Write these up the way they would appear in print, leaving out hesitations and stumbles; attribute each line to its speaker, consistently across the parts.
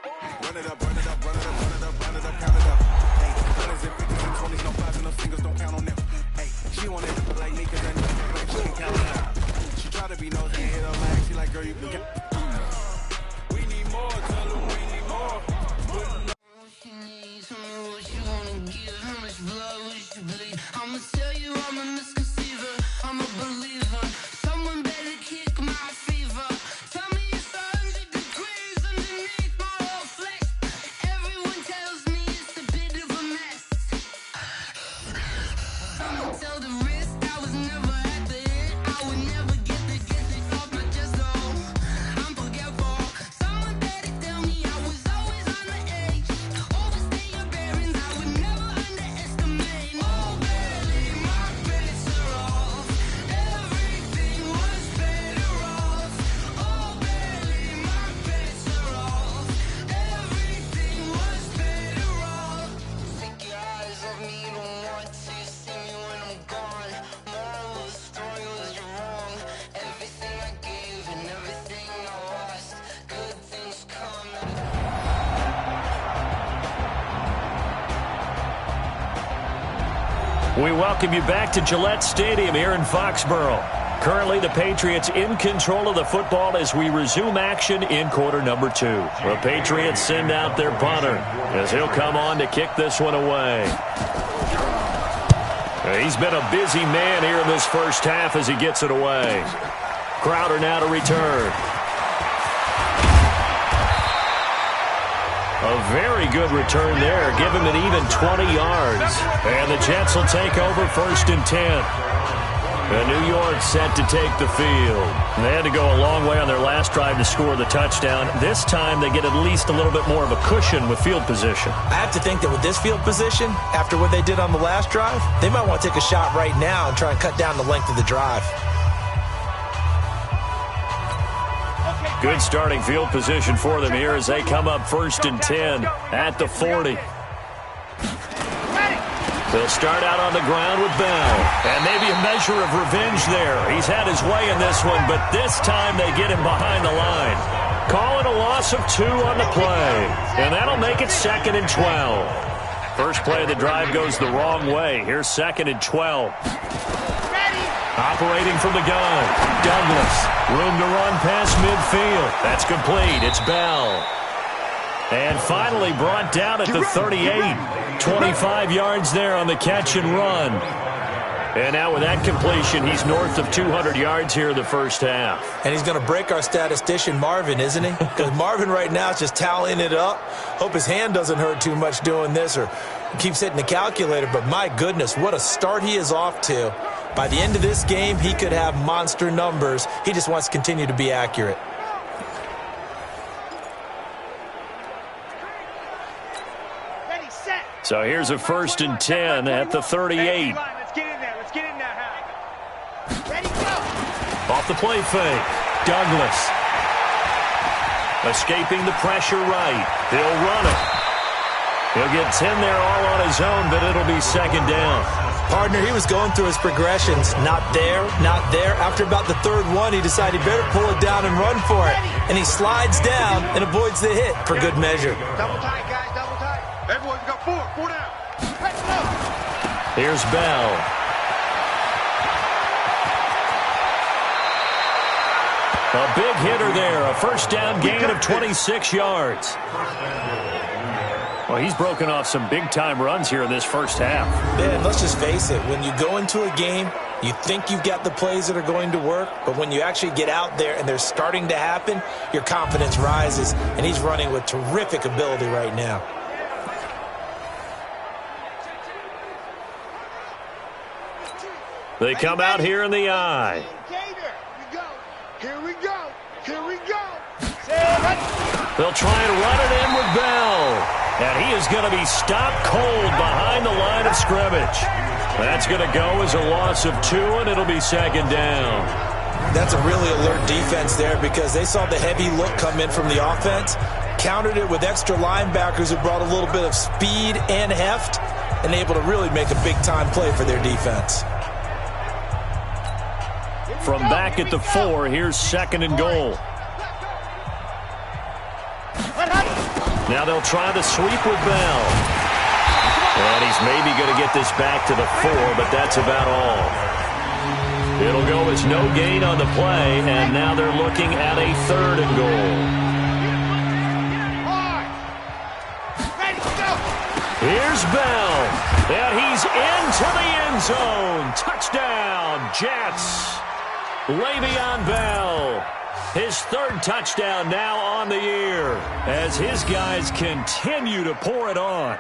Speaker 1: Run it up, run it up, run it up, run it up, run it up, count it up. Hey, 100s and 50s and 20s, no fives and no singles, don't count on them. Hey, she want it like me, cause then she can count it out. She try to be nosy and hit her lag, she like, girl, you can get. We need more, tell them we need more.
Speaker 2: I'ma tell you I'm a misconceiver, I'm a believer. Someone better kick my fever. Tell me it's 100 degrees underneath my whole flesh. Everyone tells me it's a bit of a mess. Someone tell the wrist I was never at the end. I would never get it off my chest though. I'm forgetful. Someone better tell me I was always on the edge. Overstay your bearings, I would never underestimate. Oh barely, my bets are off. Everything was better off. Oh barely, my bets are off. Everything was better off. Take your eyes off me, you don't want to see me when I'm gone. Moral of the story was you're wrong. Everything I gave and everything I lost. Good things come.
Speaker 3: We welcome you back to Gillette Stadium here in Foxborough. Currently, the Patriots in control of the football as we resume action in quarter number 2. The Patriots send out their punter as he'll come on to kick this one away. He's been a busy man here in this first half as he gets it away. Crowder now to return. A very good return there. Give him an even 20 yards. And the Jets will take over 1st and 10. And New York set to take the field. They had to go a long way on their last drive to score the touchdown. This time they get at least a little bit more of a cushion with field position.
Speaker 4: I have to think that with this field position, after what they did on the last drive, they might want to take a shot right now and try and cut down the length of the drive.
Speaker 3: Good starting field position for them here as they come up 1st and 10 at the 40. They'll start out on the ground with Bell. And maybe a measure of revenge there. He's had his way in this one, but this time they get him behind the line. Calling a loss of 2 on the play. And that'll make it 2nd and 12. First play of the drive goes the wrong way. Here's 2nd and 12. Operating from the gun, Douglas. Room to run past midfield. That's complete. It's Bell. And finally brought down at the 38. 25 yards there on the catch and run. And now with that completion, he's north of 200 yards here in the first half.
Speaker 4: And he's going to break our statistician, Marvin, isn't he? Because Marvin right now is just tallying it up. Hope his hand doesn't hurt too much doing this or keeps hitting the calculator. But my goodness, what a start he is off to. By the end of this game, he could have monster numbers. He just wants to continue to be accurate.
Speaker 3: So here's a 1st and 10 at the 38.
Speaker 5: Let's get in there. Let's get in there, Hal. Ready, go.
Speaker 3: Off the play fake. Douglas. Escaping the pressure right. He'll run it. He'll get 10 there all on his own, but it'll be 2nd down.
Speaker 4: Partner, he was going through his progressions. Not there, not there. After about the 3rd one, he decided he better pull it down and run for it. And he slides down and avoids the hit for good measure.
Speaker 5: Double tight, guys. Double tight. Everyone, we got 4. 4 down. Let's go.
Speaker 3: Here's Bell. A big hitter there. A 1st down gain of 26 yards. Well, he's broken off some big-time runs here in this first half.
Speaker 4: Yeah, and let's just face it. When you go into a game, you think you've got the plays that are going to work, but when you actually get out there and they're starting to happen, your confidence rises, and he's running with terrific ability right now.
Speaker 3: They come out here in the eye.
Speaker 5: Here we go. Here we go.
Speaker 3: They'll try and run it in with Bell. And he is going to be stopped cold behind the line of scrimmage. That's going to go as a loss of 2, and it'll be 2nd down.
Speaker 4: That's a really alert defense there because they saw the heavy look come in from the offense, countered it with extra linebackers who brought a little bit of speed and heft, and able to really make a big-time play for their defense.
Speaker 3: From back at the 4, here's 2nd and goal. Now they'll try the sweep with Bell. And he's maybe going to get this back to the 4, but that's about all. It'll go as no gain on the play, and now they're looking at a 3rd and goal. Here's Bell, and he's into the end zone. Touchdown, Jets. Le'Veon Bell, his 3rd touchdown now on the year as his guys continue to pour it on.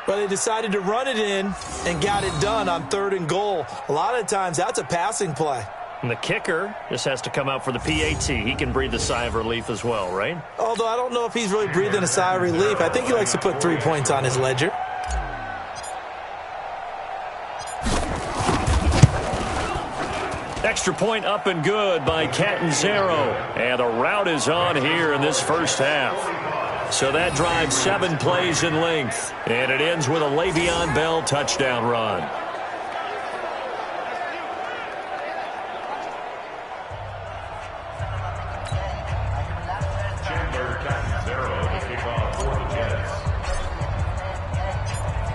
Speaker 4: But they decided to run it in and got it done on 3rd and goal. A lot of times that's a passing play.
Speaker 3: And the kicker just has to come out for the PAT. He can breathe a sigh of relief as well, right?
Speaker 4: Although I don't know if he's really breathing a sigh of relief. I think he likes to put 3 points on his ledger.
Speaker 3: Extra point up and good by Catanzaro. And the route is on here in this first half. So that drives 7 plays in length. And it ends with a Le'Veon Bell touchdown run.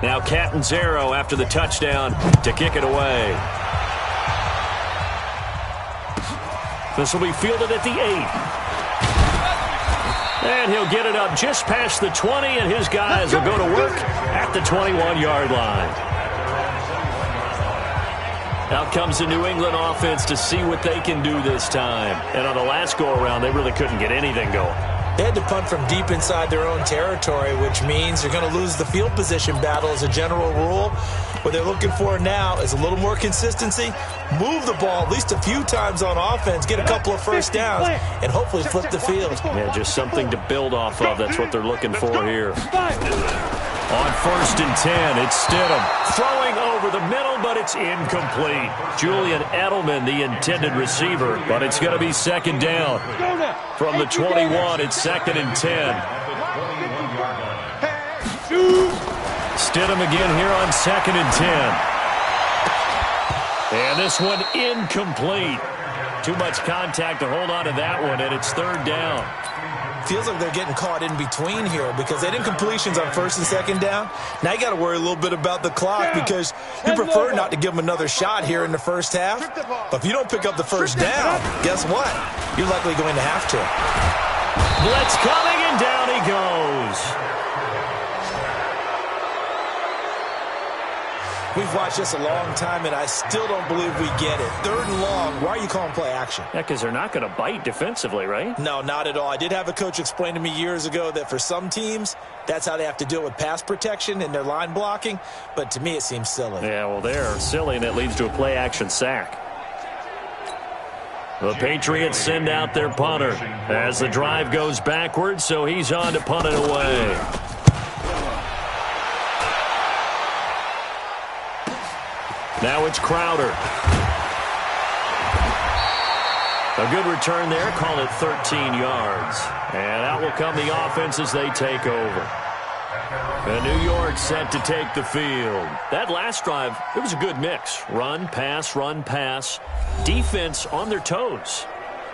Speaker 3: Now Catanzaro after the touchdown to kick it away. This will be fielded at the 8. And he'll get it up just past the 20, and his guys will go to work at the 21-yard line. Out comes the New England offense to see what they can do this time. And on the last go-around, they really couldn't get anything going.
Speaker 4: They had to punt from deep inside their own territory, which means they're going to lose the field position battle as a general rule. What they're looking for now is a little more consistency, move the ball at least a few times on offense, get a couple of first downs, and hopefully flip the field.
Speaker 3: Yeah, just something to build off of. That's what they're looking for here. On 1st and 10, it's Stidham throwing over the middle, but it's incomplete. Julian Edelman, the intended receiver, but it's going to be 2nd down. From the 21, it's 2nd and 10. Stidham again here on 2nd and 10. And this one incomplete. Too much contact to hold on to that one, and it's 3rd down.
Speaker 4: Feels like they're getting caught in between here because they did completions on 1st and 2nd down. Now you got to worry a little bit about the clock because you prefer not to give them another shot here in the first half. But if you don't pick up the first down, guess what? You're likely going to have to.
Speaker 3: Blitz coming, and down he goes.
Speaker 4: We've watched this a long time, and I still don't believe we get it. 3rd and long. Why are you calling play action?
Speaker 3: Yeah, because they're not going to bite defensively, right?
Speaker 4: No, not at all. I did have a coach explain to me years ago that for some teams, that's how they have to deal with pass protection and their line blocking. But to me, it seems silly.
Speaker 3: Yeah, well, they're silly, and it leads to a play action sack. The Patriots send out their punter as the drive goes backwards, so he's on to punt it away. Now it's Crowder. A good return there. Call it 13 yards. And out will come the offense as they take over. And New York set to take the field. That last drive, it was a good mix. Run, pass, defense on their toes.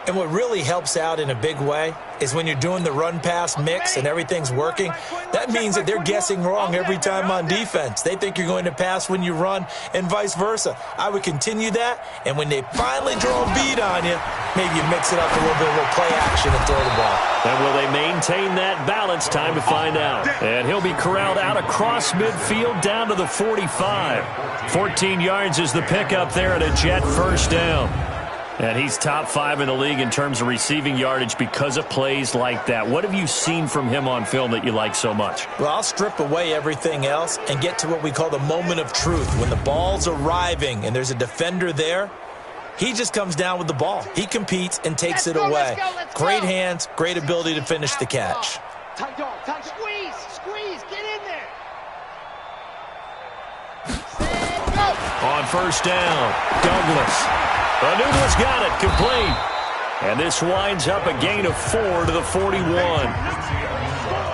Speaker 4: And what really helps out in a big way is when you're doing the run-pass mix and everything's working, that means that they're guessing wrong every time on defense. They think you're going to pass when you run and vice versa. I would continue that, and when they finally draw a beat on you, maybe you mix it up a little bit, a little play action and throw the ball.
Speaker 3: And will they maintain that balance? Time to find out. And he'll be corralled out across midfield down to the 45. 14 yards is the pickup there at a Jet 1st down. And he's top 5 in the league in terms of receiving yardage because of plays like that. What have you seen from him on film that you like so much?
Speaker 4: Well, I'll strip away everything else and get to what we call the moment of truth. When the ball's arriving and there's a defender there, he just comes down with the ball. He competes and takes it away. Great hands, great ability to finish the catch.
Speaker 5: Tight dog, tight squeeze, get in there.
Speaker 3: On 1st down, Douglas. Douglas got it, complete. And this winds up a gain of 4 to the 41.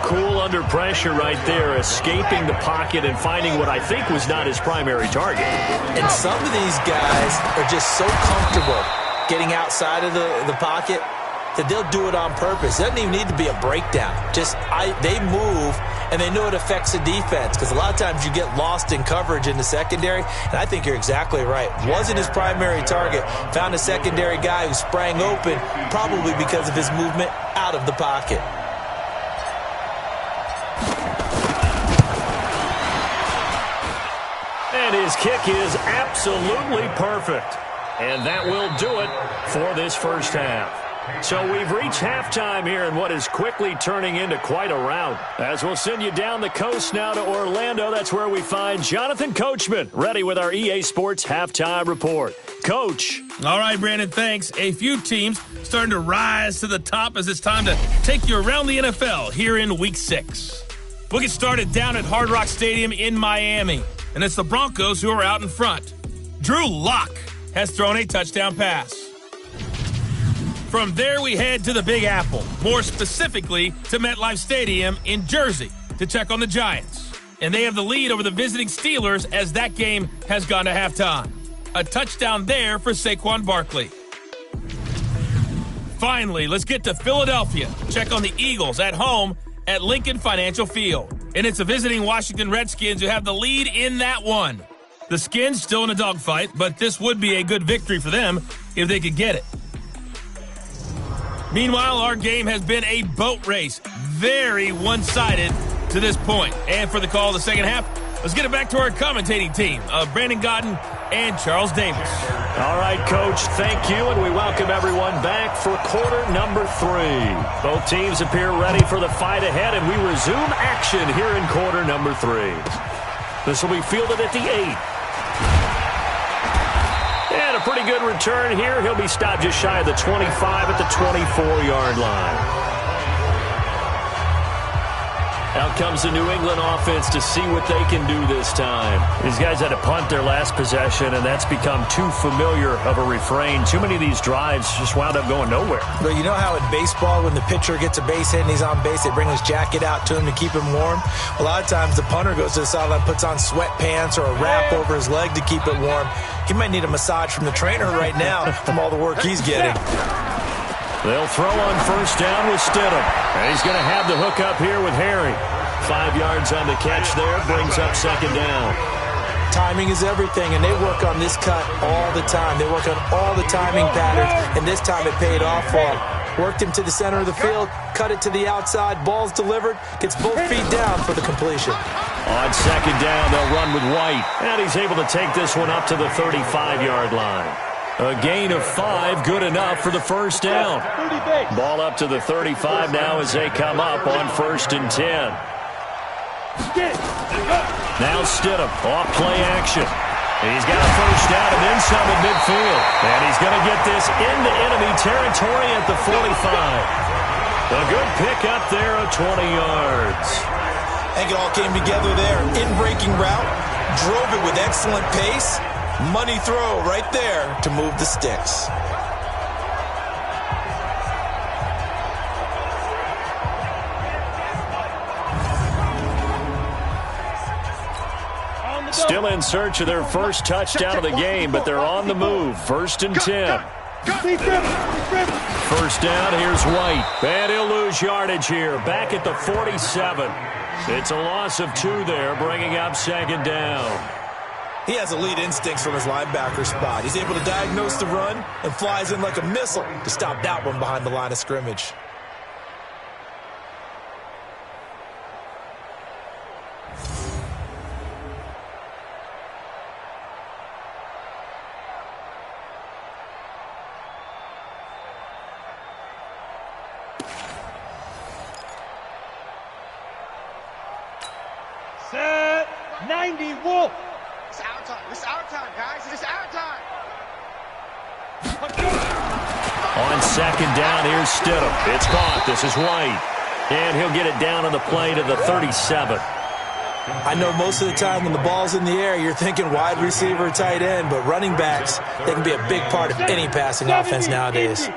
Speaker 3: Cool under pressure right there, escaping the pocket and finding what I think was not his primary target.
Speaker 4: And some of these guys are just so comfortable getting outside of the pocket that they'll do it on purpose. It doesn't even need to be a breakdown. They move, and they know it affects the defense because a lot of times you get lost in coverage in the secondary, and I think you're exactly right. Wasn't his primary target. Found a secondary guy who sprang open, probably because of his movement out of the pocket.
Speaker 3: And his kick is absolutely perfect. And that will do it for this first half. So we've reached halftime here in what is quickly turning into quite a rout. As we'll send you down the coast now to Orlando, that's where we find Jonathan Coachman, ready with our EA Sports Halftime Report. Coach.
Speaker 6: All right, Brandon, thanks. A few teams starting to rise to the top as it's time to take you around the NFL here in Week 6. We'll get started down at Hard Rock Stadium in Miami, and it's the Broncos who are out in front. Drew Lock has thrown a touchdown pass. From there, we head to the Big Apple, more specifically to MetLife Stadium in Jersey to check on the Giants. And they have the lead over the visiting Steelers as that game has gone to halftime. A touchdown there for Saquon Barkley. Finally, let's get to Philadelphia. Check on the Eagles at home at Lincoln Financial Field. And it's the visiting Washington Redskins who have the lead in that one. The Skins still in a dogfight, but this would be a good victory for them if they could get it. Meanwhile, our game has been a boat race. Very one-sided to this point. And for the call of the second half, let's get it back to our commentating team of Brandon Godden and Charles Davis.
Speaker 3: All right, Coach, thank you, and we welcome everyone back for quarter number 3. Both teams appear ready for the fight ahead, and we resume action here in quarter number 3. This will be fielded at the 8. And a pretty good return here. He'll be stopped just shy of the 25 at the 24-yard line. Out comes the New England offense to see what they can do this time. These guys had to punt their last possession, and that's become too familiar of a refrain. Too many of these drives just wound up going nowhere.
Speaker 4: Well, you know how in baseball when the pitcher gets a base hit and he's on base, they bring his jacket out to him to keep him warm? A lot of times the punter goes to the sideline, puts on sweatpants or a wrap over his leg to keep it warm. He might need a massage from the trainer right now from all the work he's getting.
Speaker 3: They'll throw on first down with Stidham. And he's going to have the hook up here with Harry. 5 yards on the catch there, brings up second down.
Speaker 4: Timing is everything, and they work on this cut all the time. They work on all the timing patterns, and this time it paid off for him. Worked him to the center of the field, cut it to the outside, ball's delivered, gets both feet down for the completion.
Speaker 3: On second down, they'll run with White, and he's able to take this one up to the 35-yard line. A gain of 5, good enough for the first down. Ball up to the 35 now as they come up on 1st and 10. Now Stidham, off play action. He's got a first down and then some at midfield. And he's going to get this into enemy territory at the 45. A good pick up there of 20 yards.
Speaker 4: I think it all came together there. In-breaking route, drove it with excellent pace. Money throw right there to move the sticks.
Speaker 3: Still in search of their first touchdown of the game, but they're on the move. 1st and 10. First down, here's White. And he'll lose yardage here. Back at the 47. It's a loss of 2 there, bringing up second down.
Speaker 4: He has elite instincts from his linebacker spot. He's able to diagnose the run and flies in like a missile to stop that one behind the line of scrimmage.
Speaker 5: Set 90 Wolf.
Speaker 7: It's our time. It's our time, guys. It's our time.
Speaker 3: On second down, here's Stidham. It's caught. This is White. And he'll get it down on the play to the 37.
Speaker 4: I know most of the time when the ball's in the air, you're thinking wide receiver, tight end, but running backs, they can be a big part of any passing offense nowadays.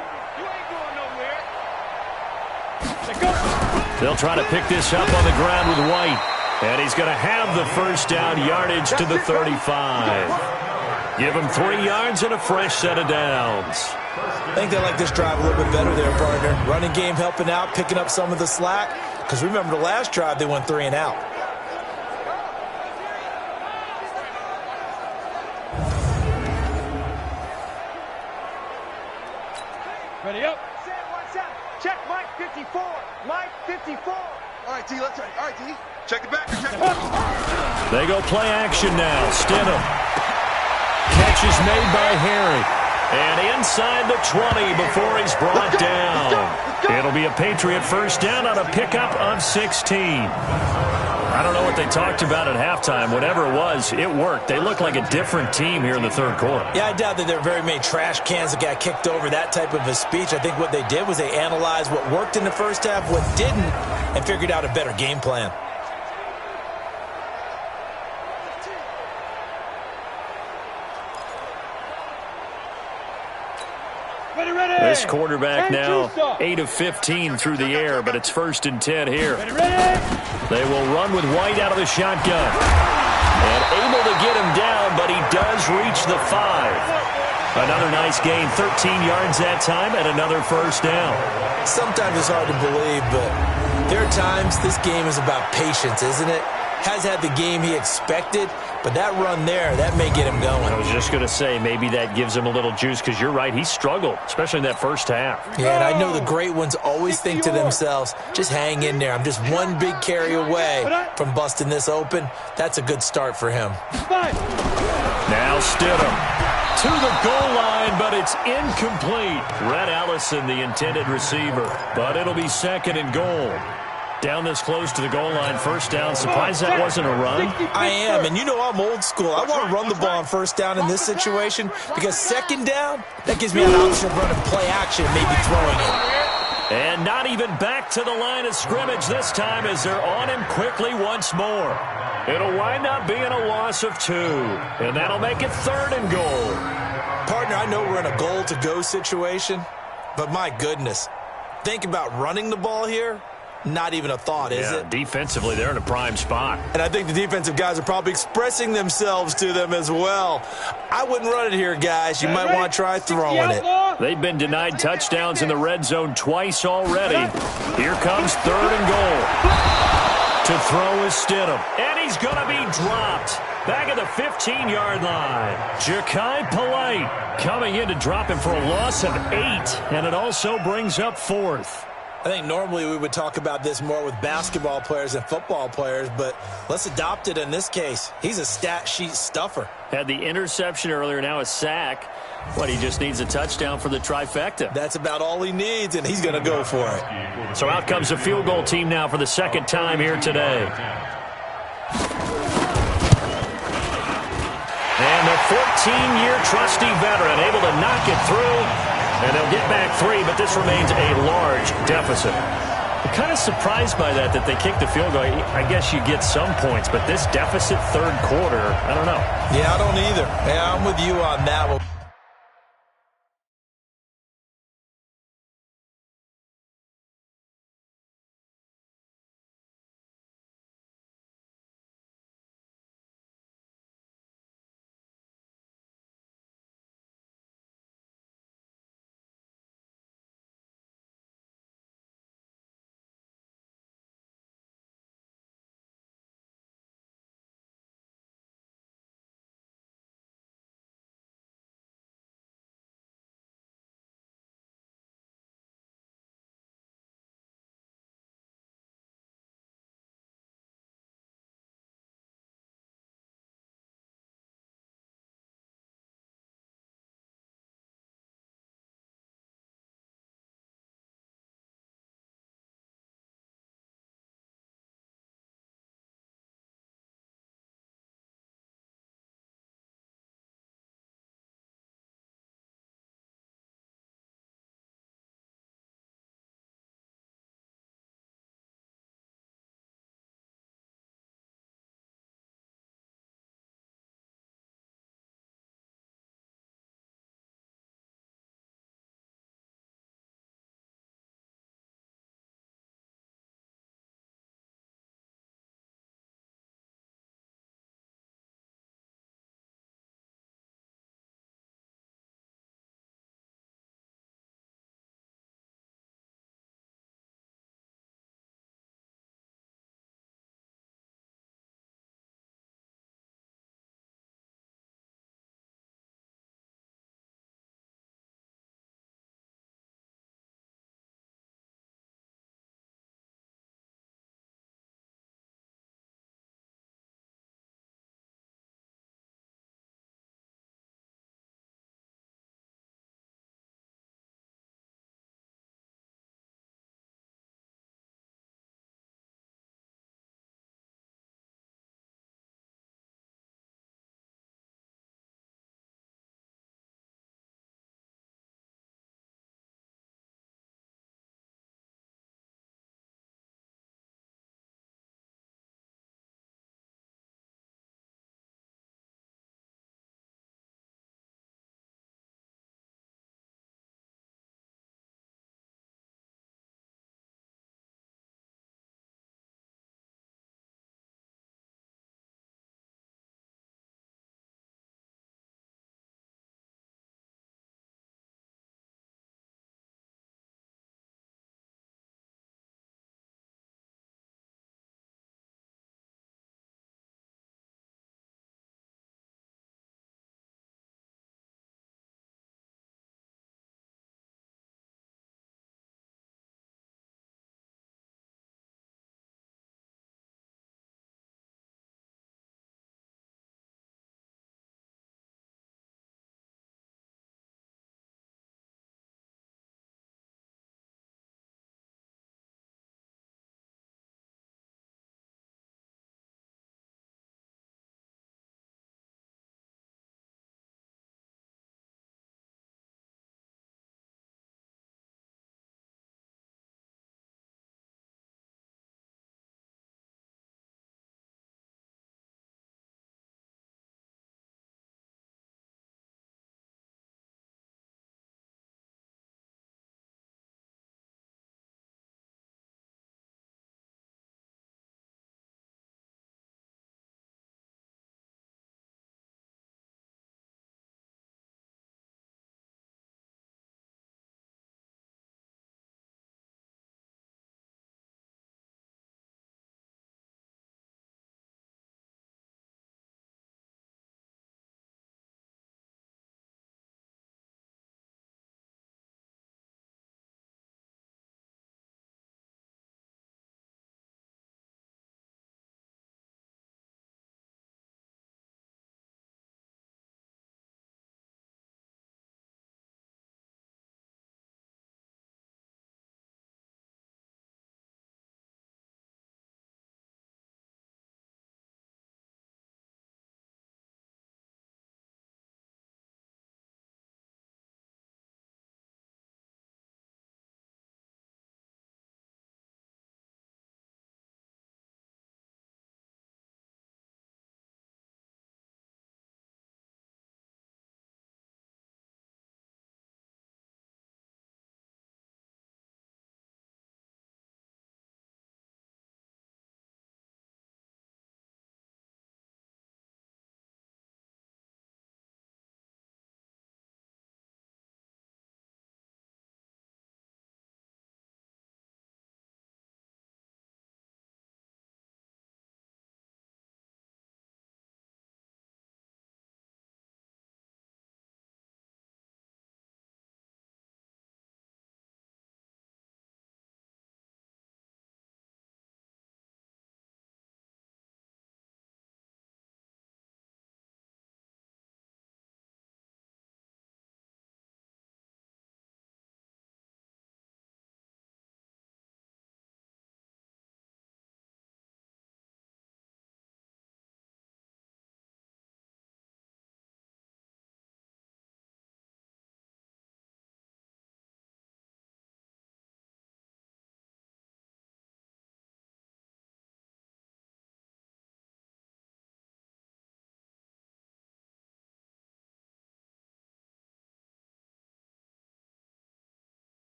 Speaker 3: They'll try to pick this up on the ground with White. And he's going to have the first down, yardage to the 35. Give him 3 yards and a fresh set of downs.
Speaker 4: I think they like this drive a little bit better there, partner. Running game helping out, picking up some of the slack. Because remember the last drive, they went 3 and out.
Speaker 5: Ready up. Check Mike 54. Mike 54. All right, D, let's all right, D. Check it back. Check it back.
Speaker 3: They go play action now. Stidham. Catch is made by Harry. And inside the 20 before he's brought down. It'll be a Patriot first down on a pickup of 16. I don't know what they talked about at halftime. Whatever it was, it worked. They look like a different team here in the third quarter.
Speaker 4: Yeah, I doubt that there are very many trash cans that got kicked over, that type of a speech. I think what they did was they analyzed what worked in the first half, what didn't, and figured out a better game plan.
Speaker 3: This quarterback now 8 of 15 through the air, but it's 1st and 10 here. They will run with White out of the shotgun. And able to get him down, but he does reach the 5. Another nice gain, 13 yards that time, and another first down.
Speaker 4: Sometimes it's hard to believe, but there are times this game is about patience, isn't it? Has had the game he expected, but that run there, that may get him going.
Speaker 3: I was just going to say, maybe that gives him a little juice, because you're right, he struggled, especially in that first half.
Speaker 4: Yeah, and I know the great ones always think to themselves, just hang in there. I'm just one big carry away from busting this open. That's a good start for him.
Speaker 3: Now Stidham to the goal line, but it's incomplete. Rhett Allison, the intended receiver, but it'll be 2nd and goal. Down this close to the goal line, first down. Surprised that wasn't a run?
Speaker 4: I am, and you know I'm old school. I want to run the ball on first down in this situation because 2nd down, that gives me an option of running play action and maybe throwing it.
Speaker 3: And not even back to the line of scrimmage this time as they're on him quickly once more. It'll wind up being a loss of 2, and that'll make it 3rd and goal.
Speaker 4: Partner, I know we're in a goal-to-go situation, but my goodness, think about running the ball here. Not even a thought, is it?
Speaker 3: Defensively, they're in a prime spot.
Speaker 4: And I think the defensive guys are probably expressing themselves to them as well. I wouldn't run it here, guys. You might want to try throwing it.
Speaker 3: They've been denied touchdowns in the red zone twice already. Here comes 3rd and goal. To throw is Stidham. And he's going to be dropped. Back at the 15-yard line. Ja'Kai Polite coming in to drop him for a loss of 8. And it also brings up 4th.
Speaker 4: I think normally we would talk about this more with basketball players and football players, but let's adopt it in this case. He's a stat sheet stuffer.
Speaker 3: Had the interception earlier, now a sack. But he just needs a touchdown for the trifecta.
Speaker 4: That's about all he needs, and he's going to go for it.
Speaker 3: So out comes the field goal team now for the 2nd time here today. And the 14-year trusty veteran able to knock it through. And they'll get back 3, but this remains a large deficit. I'm kind of surprised by that they kicked the field goal. I guess you get some points, but this deficit 3rd quarter, I don't know.
Speaker 4: Yeah, I don't either. Yeah, I'm with you on that one.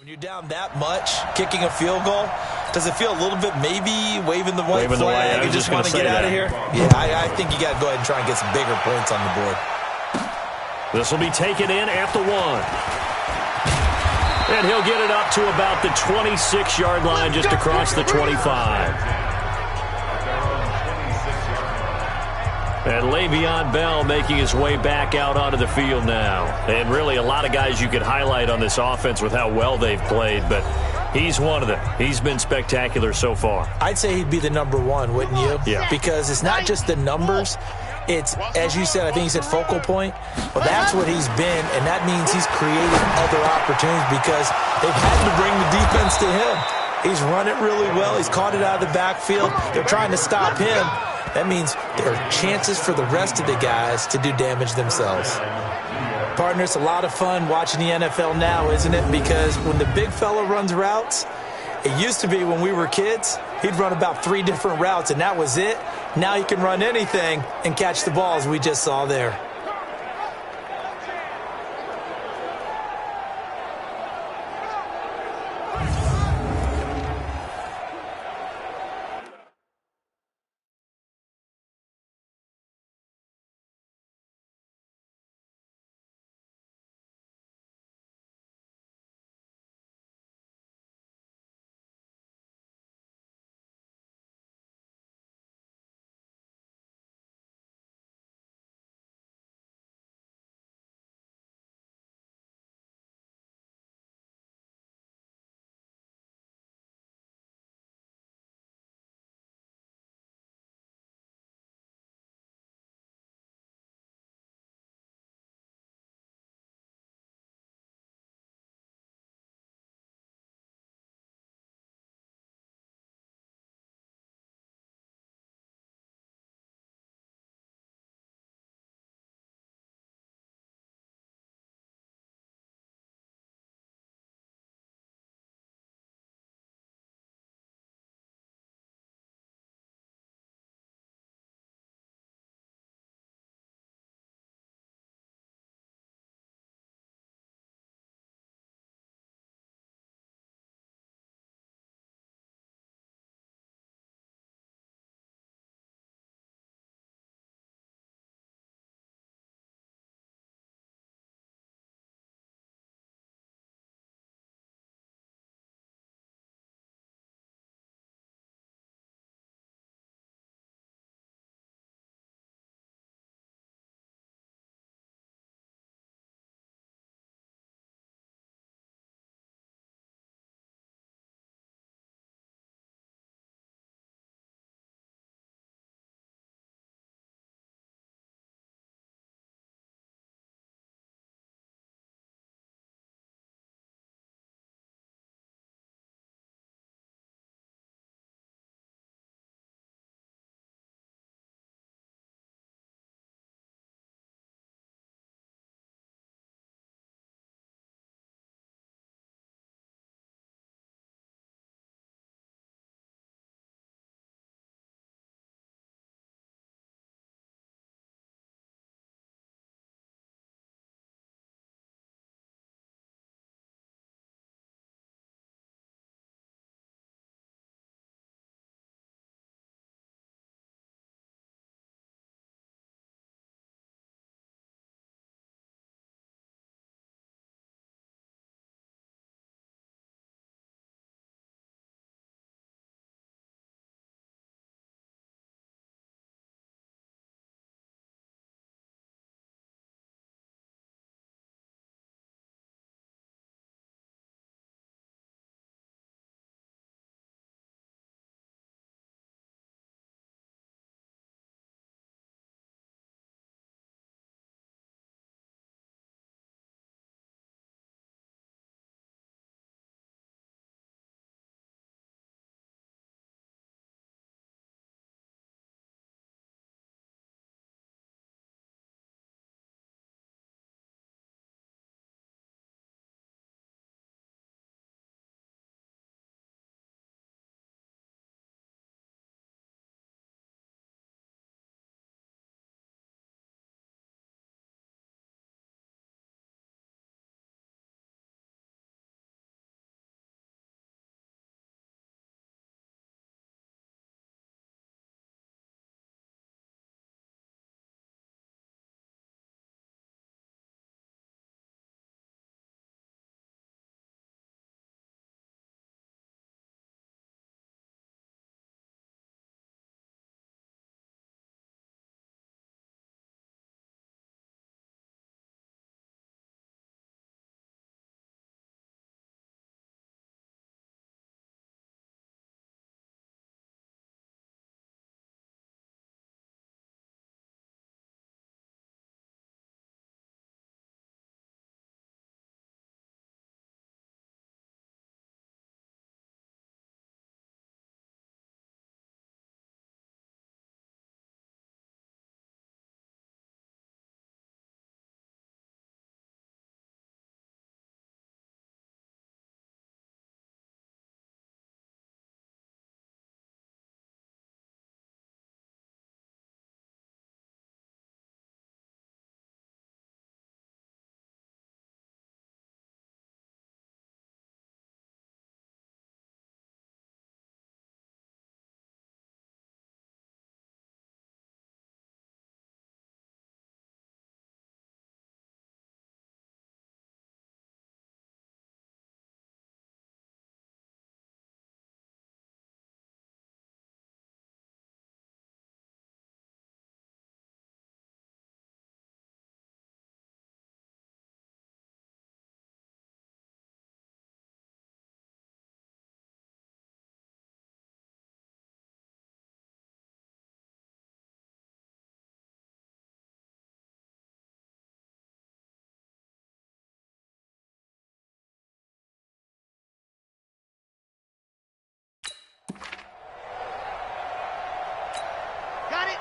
Speaker 4: you're down that much, kicking a field goal, does it feel a little bit maybe waving the white flag and just want to get out of here? Yeah, I think you got to go ahead and try and get some bigger points on the board.
Speaker 3: This will be taken in at the 1. And he'll get it up to about the 26-yard line, just across the 25. And Le'Veon Bell making his way back out onto the field now. And really a lot of guys you could highlight on this offense with how well they've played, but he's one of them. He's been spectacular so far.
Speaker 4: I'd say he'd be the number one, wouldn't you?
Speaker 3: Yeah.
Speaker 4: Because it's not just the numbers. It's, as you said, I think you said focal point. Well, that's what he's been, and that means he's created other opportunities because they've had to bring the defense to him. He's run it really well. He's caught it out of the backfield. They're trying to stop him. That means there are chances for the rest of the guys to do damage themselves. Partner, it's a lot of fun watching the NFL now, isn't it? Because when the big fella runs routes, it used to be when we were kids, he'd run about 3 different routes, and that was it. Now he can run anything and catch the balls we just saw there.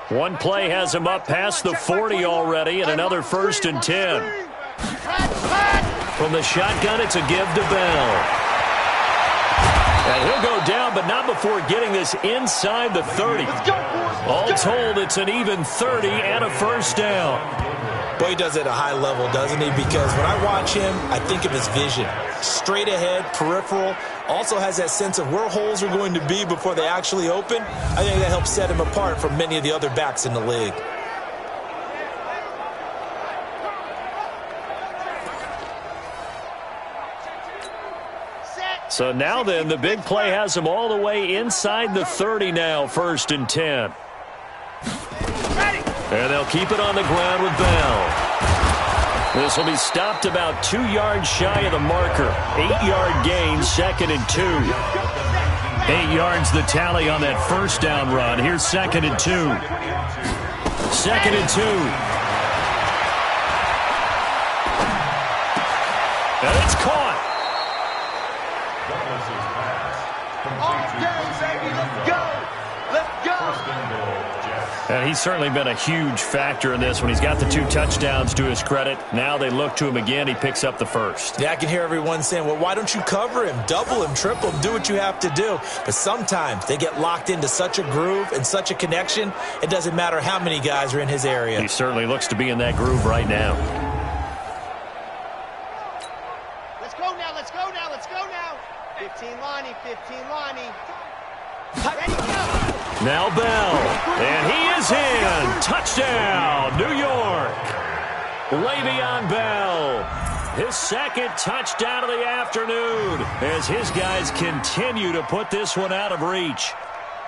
Speaker 3: One play has him up past the 40 already, and another 1st and 10. From the shotgun, it's a give to Bell. And he'll go down, but not before getting this inside the 30. All told, it's an even 30 and a 1st down.
Speaker 4: Boy, he does it at a high level, doesn't he? Because when I watch him, I think of his vision. Straight ahead, peripheral. Also has that sense of where holes are going to be before they actually open. I think that helps set him apart from many of the other backs in the league.
Speaker 3: So now then, the big play has him all the way inside the 30 now, 1st and 10. And they'll keep it on the ground with Bell. This will be stopped about 2 yards shy of the marker. 8-yard gain, 2nd and 2. 8 yards the tally on that 1st down run. Here's 2nd and 2. 2nd and 2. And it's caught. And he's certainly been a huge factor in this when he's got the 2 touchdowns to his credit. Now they look to him again. He picks up the 1st.
Speaker 4: Yeah, I can hear everyone saying, well, why don't you cover him, double him, triple him, do what you have to do. But sometimes they get locked into such a groove and such a connection, it doesn't matter how many guys are in his area.
Speaker 3: He certainly looks to be in that groove right now.
Speaker 7: Let's go now, let's go now, let's go now. 15 Lonnie, 15 Lonnie. Ready, go.
Speaker 3: Now Bell, and he is in. Touchdown, New York. Le'Veon Bell, his 2nd touchdown of the afternoon as his guys continue to put this one out of reach.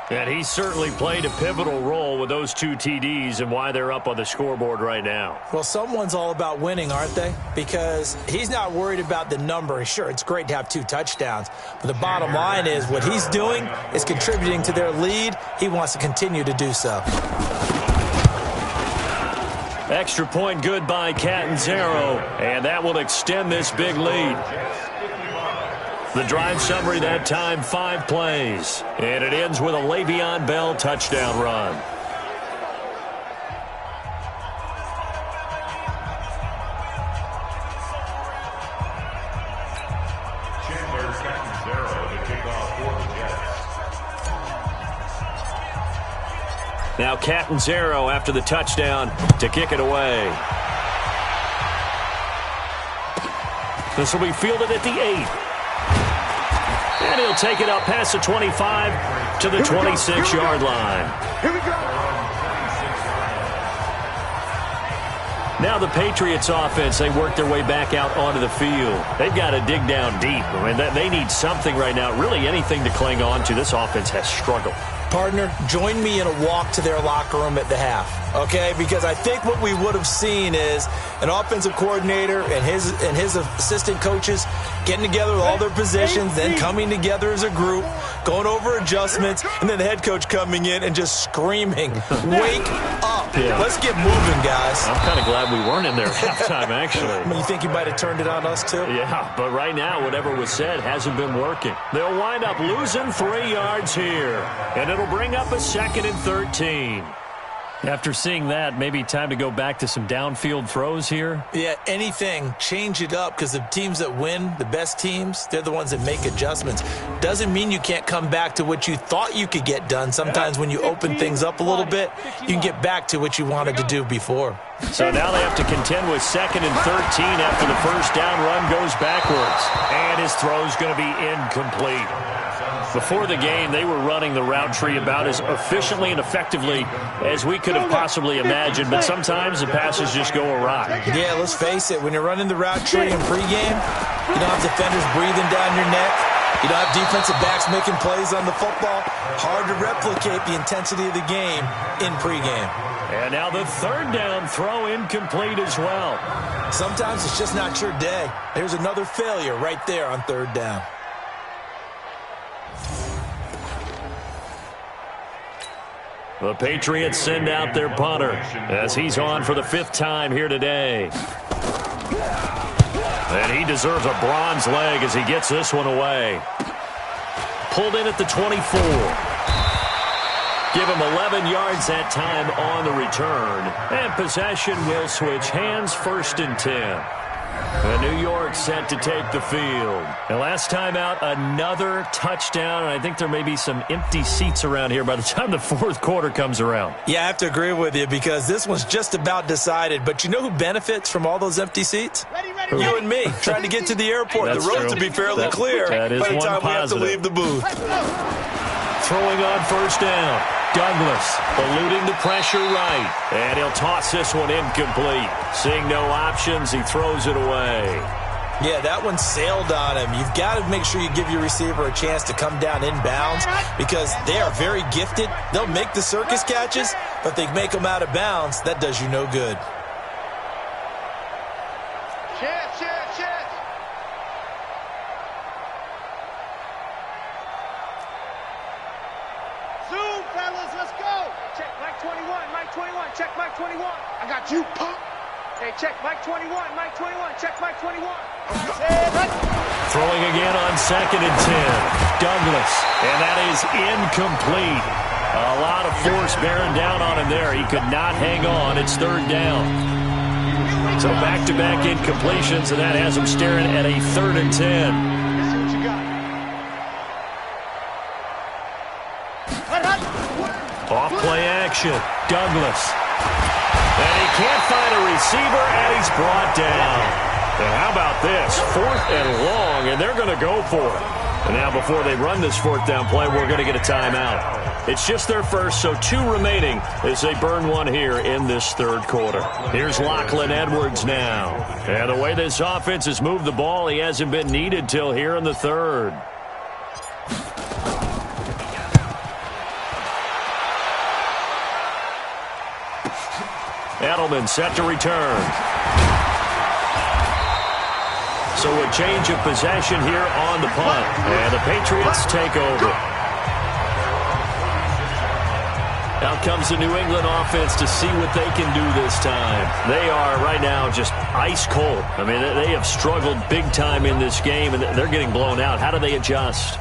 Speaker 3: And he certainly played a pivotal role with those 2 TDs and why they're up on the scoreboard right now.
Speaker 4: Well, someone's all about winning, aren't they? Because he's not worried about the number. Sure, it's great to have 2 touchdowns. But the bottom line is what he's doing is contributing to their lead. He wants to continue to do so.
Speaker 3: Extra point good by Catanzaro, and that will extend this big lead. The drive summary that time, 5 plays. And it ends with a Le'Veon Bell touchdown run. Now Catanzaro after the touchdown to kick it away. This will be fielded at the 8. And he'll take it up past the 25 to the 26-yard line.
Speaker 5: Here we go.
Speaker 3: Now the Patriots offense, they work their way back out onto the field. They've got to dig down deep. I mean, they need something right now, really anything to cling on to. This offense has struggled.
Speaker 4: Partner, join me in a walk to their locker room at the half, okay? Because I think what we would have seen is an offensive coordinator and his assistant coaches getting together with all their positions, then coming together as a group, going over adjustments, and then the head coach coming in and just screaming, wake up.
Speaker 3: Yeah.
Speaker 4: Let's get moving, guys.
Speaker 3: I'm kind of glad we weren't in there at halftime, actually.
Speaker 4: I mean, you think you might have turned it on us, too?
Speaker 3: Yeah, but right now, whatever was said hasn't been working. They'll wind up losing 3 yards here, and it'll bring up a 2nd and 13. After seeing that, maybe time to go back to some downfield throws here?
Speaker 4: Yeah, anything. Change it up because the teams that win, the best teams, they're the ones that make adjustments. Doesn't mean you can't come back to what you thought you could get done. Sometimes when you open things up a little bit, you can get back to what you wanted to do before.
Speaker 3: So now they have to contend with 2nd and 13 after the 1st down run goes backwards. And his throw's going to be incomplete. Before the game, they were running the route tree about as efficiently and effectively as we could have possibly imagined, but sometimes the passes just go awry.
Speaker 4: Yeah, let's face it. When you're running the route tree in pregame, you don't have defenders breathing down your neck. You don't have defensive backs making plays on the football. Hard to replicate the intensity of the game in pregame.
Speaker 3: And now the 3rd down throw incomplete as well.
Speaker 4: Sometimes it's just not your day. There's another failure right there on 3rd down.
Speaker 3: The Patriots send out their punter as he's on for the 5th time here today. And he deserves a bronze leg as he gets this one away. Pulled in at the 24. Give him 11 yards that time on the return. And possession will switch hands, 1st and 10. And New York set to take the field. And last time out, another touchdown. And I think there may be some empty seats around here by the time the 4th quarter comes around.
Speaker 4: Yeah, I have to agree with you because this one's just about decided. But you know who benefits from all those empty seats? You and me, trying to get to the airport.
Speaker 3: That's
Speaker 4: the roads
Speaker 3: true.
Speaker 4: will be fairly clear
Speaker 3: that is
Speaker 4: by the
Speaker 3: one
Speaker 4: time we have to
Speaker 3: positive.
Speaker 4: leave the booth.
Speaker 3: Throwing on 1st down. Douglas eluding the pressure right. And he'll toss this one incomplete. Seeing no options, he throws it away.
Speaker 4: Yeah, that one sailed on him. You've got to make sure you give your receiver a chance to come down inbounds because they are very gifted. They'll make the circus catches, but they make them out of bounds. That does you no good.
Speaker 5: Chance.
Speaker 7: Zoom, fellas, let's go.
Speaker 5: Check Mike 21, check Mike 21. I got you, punk. Hey, check Mike 21, check Mike 21.
Speaker 3: Throwing again on 2nd and 10. Douglas, and that is incomplete. A lot of force bearing down on him there. He could not hang on. It's 3rd down. So back-to-back incompletions, and that has him staring at a 3rd and 10.
Speaker 5: Let's see what you got.
Speaker 3: Off play action. Douglas. And he can't find a receiver, and he's brought down. And how about this? 4th and long, and they're going to go for it. And now before they run this 4th down play, we're going to get a timeout. It's just their first, so 2 remaining as they burn one here in this 3rd quarter. Here's Lachlan Edwards now. And the way this offense has moved the ball, he hasn't been needed till here in the 3rd. Edelman set to return. So a change of possession here on the punt. And the Patriots take over. Out comes the New England offense to see what they can do this time. They are right now just ice cold. I mean, they have struggled big time in this game, and they're getting blown out. How do they adjust?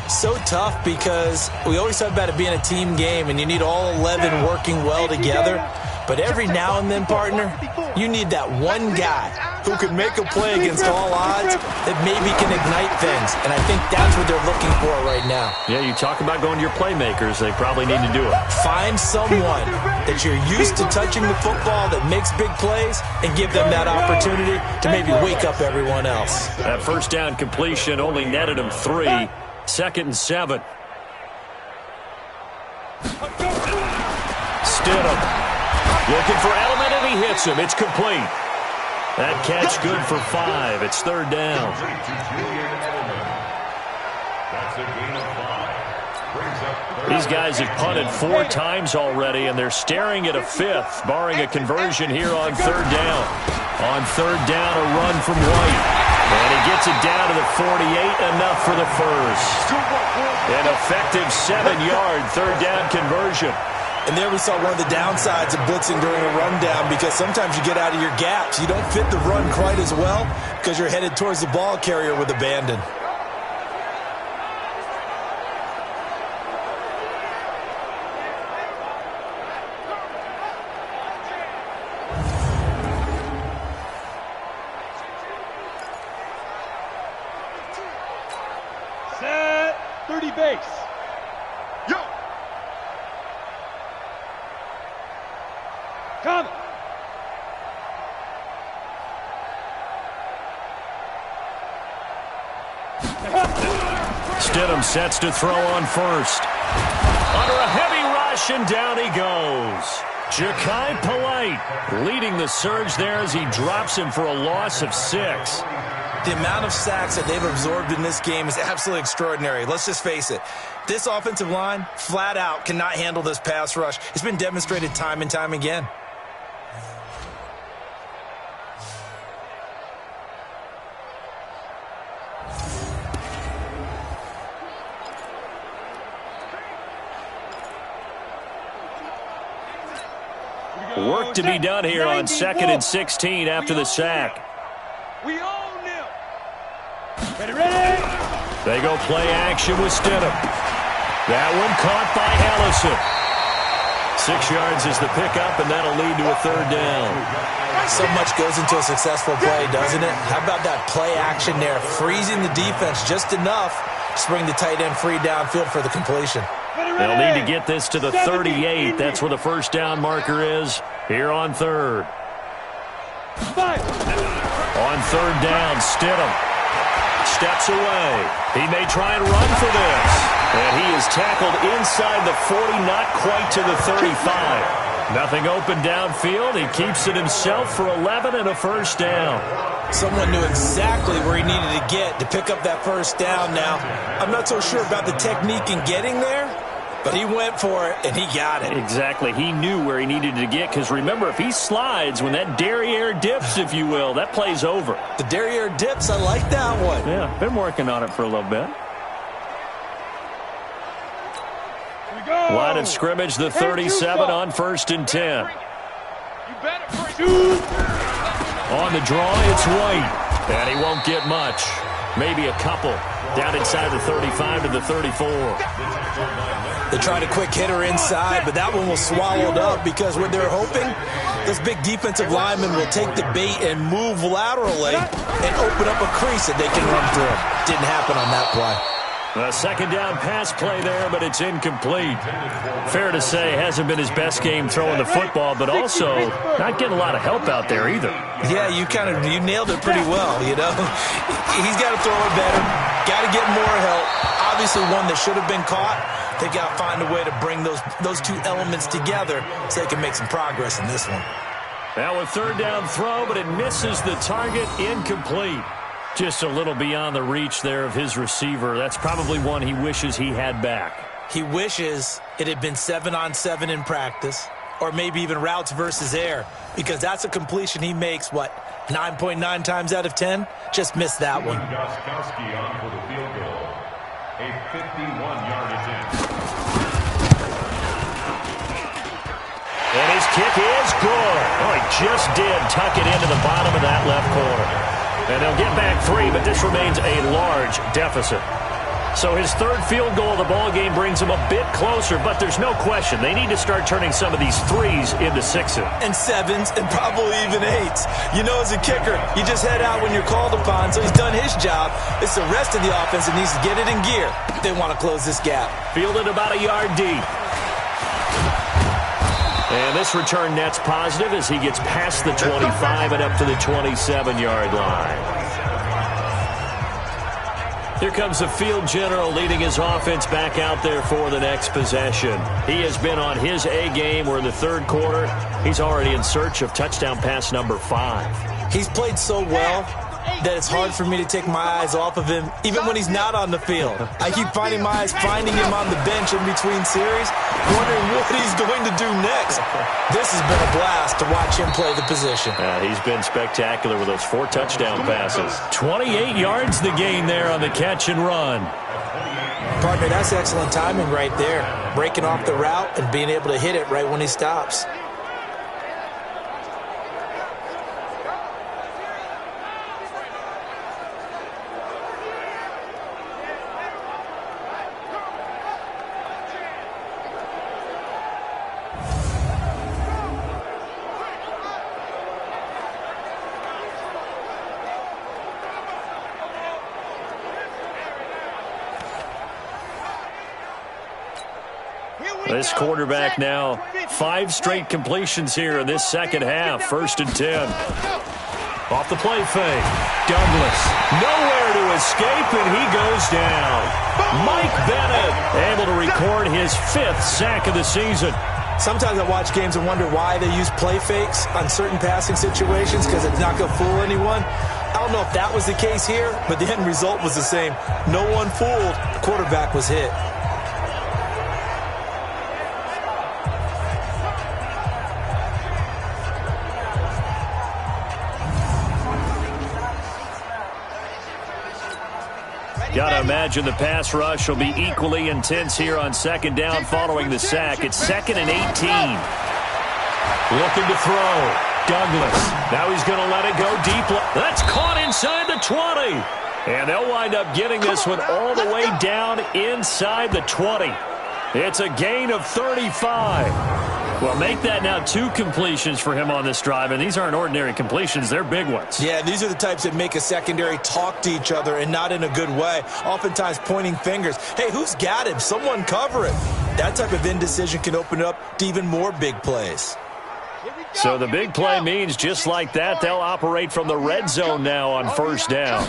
Speaker 4: So tough because we always talk about it being a team game, and you need all 11 working well together. But every now and then, partner, you need that one guy who can make a play against all odds that maybe can ignite things. And I think that's what they're looking for right now.
Speaker 3: Yeah, you talk about going to your playmakers. They probably need to do it.
Speaker 4: Find someone that you're used to touching the football that makes big plays and give them that opportunity to maybe wake up everyone else.
Speaker 3: That 1st down completion only netted him 3. 2nd and 7. Stidham. Looking for Edelman, and he hits him. It's complete. That catch good for 5. It's 3rd down. These guys have punted 4 times already, and they're staring at a 5th, barring a conversion here on 3rd down. On 3rd down, a run from White. And he gets it down to the 48, enough for the first. An effective 7-yard 3rd down conversion.
Speaker 4: And there we saw one of the downsides of blitzing during a rundown because sometimes you get out of your gaps. You don't fit the run quite as well because you're headed towards the ball carrier with abandon.
Speaker 5: Set 30 base. Yo. Come.
Speaker 3: Stidham sets to throw on 1st. Under a heavy rush, and down he goes. Ja'Kai Polite leading the surge there as he drops him for a loss of 6.
Speaker 4: The amount of sacks that they've absorbed in this game is absolutely extraordinary. Let's just face it. This offensive line, flat out, cannot handle this pass rush. It's been demonstrated time and time again.
Speaker 3: Work to be done here on 2nd and 16 after the sack.
Speaker 5: We own him. Ready?
Speaker 3: They go play action with Stidham. That one caught by Ellison. 6 yards is the pickup, and that'll lead to a third down.
Speaker 4: So much goes into a successful play, doesn't it? How about that play action there? Freezing the defense just enough to bring the tight end free downfield for the completion.
Speaker 3: They'll need to get this to the 38. That's where the first down marker is here on third. On third down, Stidham steps away. He may try and run for this. And he is tackled inside the 40, not quite to the 35. Nothing open downfield. He keeps it himself for 11 and a first down.
Speaker 4: Someone knew exactly where he needed to get to pick up that first down now. I'm not so sure about the technique in getting there, but he went for it, and he got it.
Speaker 3: Exactly. He knew where he needed to get, because remember, if he slides, when that derriere dips, if you will, that play's over.
Speaker 4: The derriere dips, I like that one.
Speaker 3: Yeah, been working on it for a little bit. Line of scrimmage, the 37 on 1st and 10. On the draw, it's White. And he won't get much. Maybe a couple. Down inside the 35 to the 34.
Speaker 4: They tried a quick hitter inside, but that one was swallowed up because what they're hoping, this big defensive lineman will take the bait and move laterally and open up a crease that they can run through. Didn't happen on that play.
Speaker 3: A second down pass play there, but it's incomplete. Fair to say, hasn't been his best game throwing the football, but also not getting a lot of help out there either.
Speaker 4: Yeah, you nailed it pretty well, you know. He's got to throw it better, got to get more help. Obviously one that should have been caught. They got to find a way to bring those two elements together so they can make some progress in this one.
Speaker 3: Now a third down throw, but it misses the target, incomplete. Just a little beyond the reach there of his receiver. That's probably one he wishes he had back.
Speaker 4: He wishes it had been 7-on-7 in practice, or maybe even routes versus air, because that's a completion he makes, 9.9 times out of 10? Just missed that one.
Speaker 8: Gostkowski on for the field goal. A 51-yard attempt.
Speaker 3: And his kick is good. Oh, he just did tuck it into the bottom of that left corner. And they'll get back 3, but this remains a large deficit. So his third field goal of the ball game brings him a bit closer, but there's no question they need to start turning some of these 3s into 6s.
Speaker 4: And 7s, and probably even 8s. You know, as a kicker, you just head out when you're called upon, so he's done his job. It's the rest of the offense that needs to get it in gear if they want to close this gap.
Speaker 3: Fielded about a yard deep. And this return net's positive as he gets past the 25 and up to the 27-yard line. Here comes the field general leading his offense back out there for the next possession. He has been on his A game. We're in the third quarter. He's already in search of touchdown pass number 5.
Speaker 4: He's played so well that it's hard for me to take my eyes off of him, even when he's not on the field. I keep finding my eyes finding him on the bench in between series, wondering what he's going to do next. This has been a blast to watch him play the position.
Speaker 3: He's been spectacular with those 4 touchdown passes. 28 yards the gain there on the catch and run.
Speaker 4: Partner, that's excellent timing right there. Breaking off the route and being able to hit it right when he stops.
Speaker 3: This quarterback now 5 straight completions here in this second half. 1st and 10. Off the play fake. Douglas nowhere to escape, and he goes down. Mike Bennett able to record his 5th sack of the season.
Speaker 4: Sometimes I watch games and wonder why they use play fakes on certain passing situations, because it's not going to fool anyone. I don't know if that was the case here, but the end result was the same. No one fooled. The quarterback was hit.
Speaker 3: Got to imagine the pass rush will be equally intense here on second down following the sack. It's 2nd and 18. Looking to throw. Douglas. Now he's going to let it go deep. That's caught inside the 20. And they'll wind up getting this one all the way down inside the 20. It's a gain of 35. Well, make that now 2 completions for him on this drive, and these aren't ordinary completions. They're big ones.
Speaker 4: Yeah, these are the types that make a secondary talk to each other and not in a good way, oftentimes pointing fingers. Hey, who's got him? Someone cover it. That type of indecision can open up to even more big plays.
Speaker 3: So the big play means just like that, they'll operate from the red zone now on first down.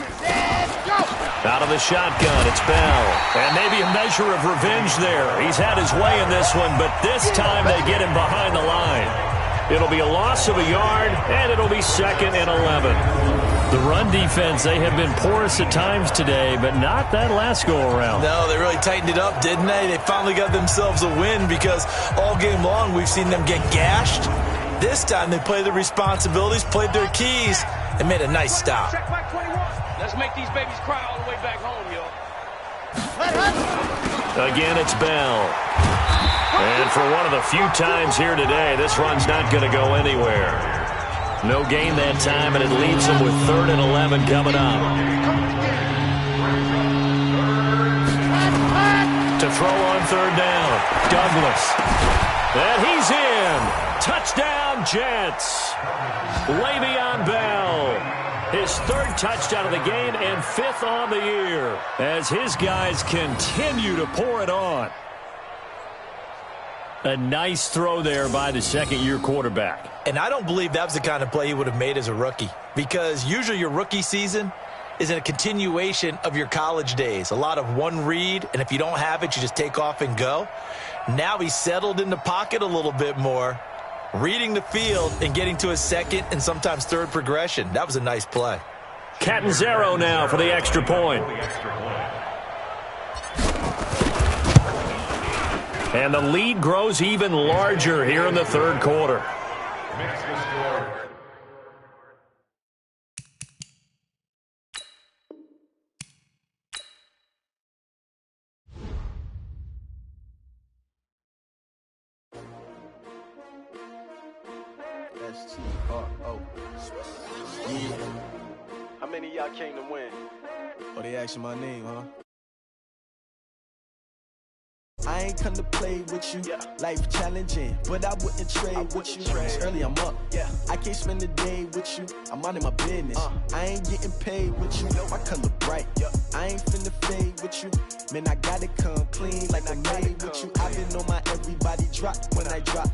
Speaker 3: Out of the shotgun, it's Bell. And maybe a measure of revenge there. He's had his way in this one, but this time they get him behind the line. It'll be a loss of a yard, and it'll be 2nd and 11. The run defense, they have been porous at times today, but not that last go-around.
Speaker 4: No, they really tightened it up, didn't they? They finally got themselves a win because all game long we've seen them get gashed. This time they played their responsibilities, played their keys, and made a nice stop.
Speaker 5: Let's make these babies cry all the way back home, yo.
Speaker 3: Again, it's Bell. And for one of the few times here today, this run's not going to go anywhere. No gain that time, and it leaves them with 3rd and 11 coming up. To throw on 3rd down, Douglas. And he's in. Touchdown, Jets. Le'Veon Bell. His 3rd touchdown of the game and 5th on the year as his guys continue to pour it on. A nice throw there by the 2nd-year quarterback.
Speaker 4: And I don't believe that was the kind of play he would have made as a rookie, because usually your rookie season is a continuation of your college days. A lot of one read, and if you don't have it, you just take off and go. Now he's settled in the pocket a little bit more, reading the field and getting to his 2nd and sometimes 3rd progression. That was a nice play.
Speaker 3: Catanzaro now for the extra point. And the lead grows even larger here in the 3rd quarter.
Speaker 1: S-T-R-O. Yeah. How many of y'all came to win? Oh, they asking my name, huh? I ain't come to play with you, life challenging, but I wouldn't trade with you. It's early, I'm up, I can't spend the day with you, I'm minding my business. I ain't getting paid with you, my color bright. I ain't finna fade with you, man, I gotta come clean like I made with you. I've been on my everybody drop when I drop,